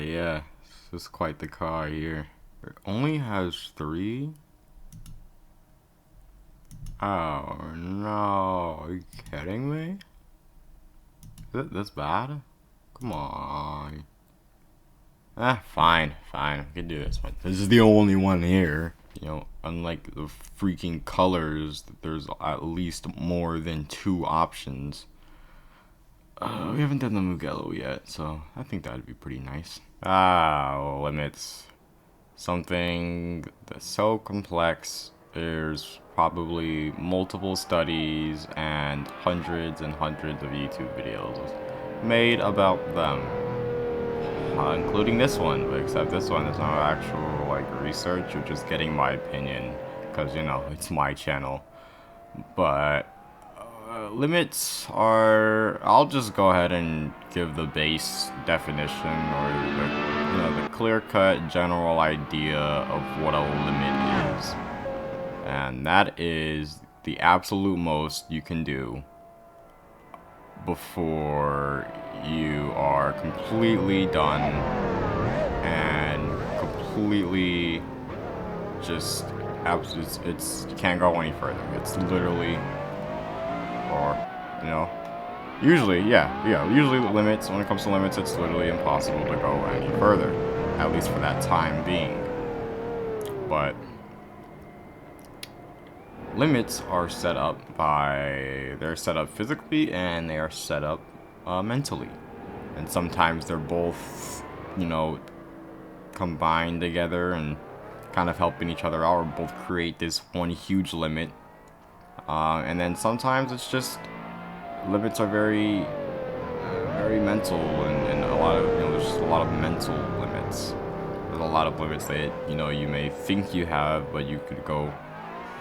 Yeah, this is quite the car here. It only has 3? Oh no, are you kidding me? Is it this bad? Come on. Fine, I can do this one. This is the only one here. You know, unlike the freaking colors, there's at least more than 2 options. We haven't done the Mugello yet, so I think that'd be pretty nice. Limits. Something that's so complex. There's probably multiple studies and hundreds of YouTube videos made about them. Including this one, but except this one is not actual like research or just getting my opinion, because you know it's my channel. But limits are, I'll just go ahead and give the base definition, or the clear-cut general idea of what a limit is, and that is the absolute most you can do before you are completely done and completely just it's you can't go any further. It's literally, or usually usually limits, when it comes to limits, it's literally impossible to go any further, at least for that time being. But limits are set up they're set up physically and they are set up mentally, and sometimes they're both combined together and kind of helping each other out, or both create this one huge limit. And then sometimes it's just limits are very mental, and a lot of there's just a lot of mental limits. There's a lot of limits that you may think you have, but you could go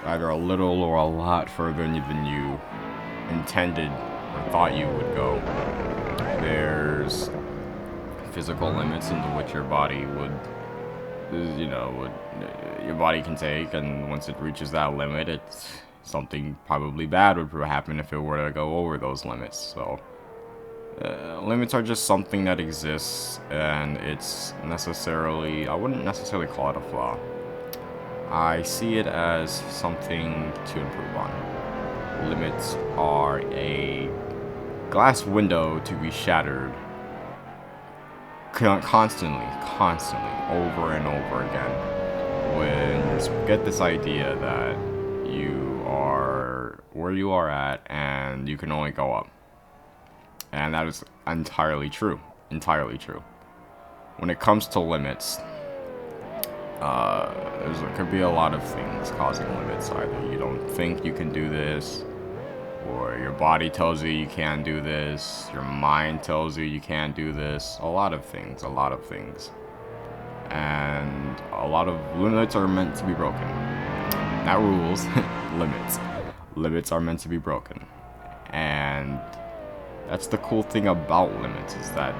either a little or a lot further than you intended or thought you would go. There's physical limits into which your body your body can take, and once it reaches that limit, it's something probably bad would happen if it were to go over those limits. So limits are just something that exists, and it's I wouldn't necessarily call it a flaw. I see it as something to improve on. Limits are a glass window to be shattered constantly, over and over again. When you get this idea that you are where you are at and you can only go up. And that is entirely true. When it comes to limits, there could be a lot of things causing limits. Either you don't think you can do this, or your body tells you you can't do this, your mind tells you you can't do this. A lot of things. And a lot of limits are meant to be broken. Not rules, limits. Limits are meant to be broken. And that's the cool thing about limits, is that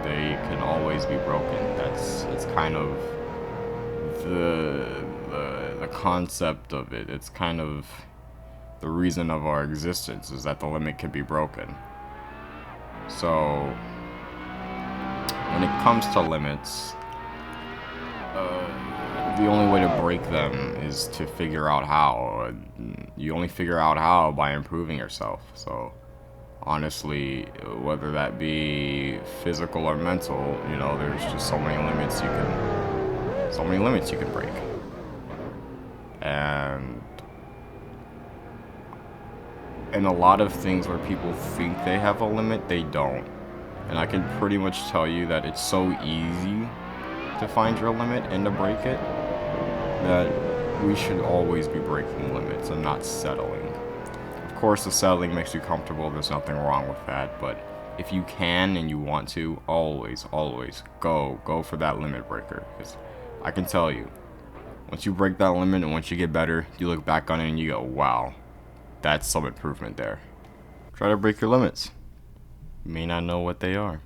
they can always be broken. It's kind of the concept of it. It's kind of the reason of our existence, is that the limit can be broken. So when it comes to limits, the only way to break them is to figure out how. You only figure out how by improving yourself. So honestly, whether that be physical or mental, there's just so many limits you can break. And in a lot of things where people think they have a limit, they don't. And I can pretty much tell you that it's so easy to find your limit and to break it, that we should always be breaking limits and not settling. Of course, the settling makes you comfortable, there's nothing wrong with that, but if you can and you want to, always go for that limit breaker. Because I can tell you, once you break that limit and once you get better, you look back on it and you go, wow, that's some improvement there. Try to break your limits. You may not know what they are.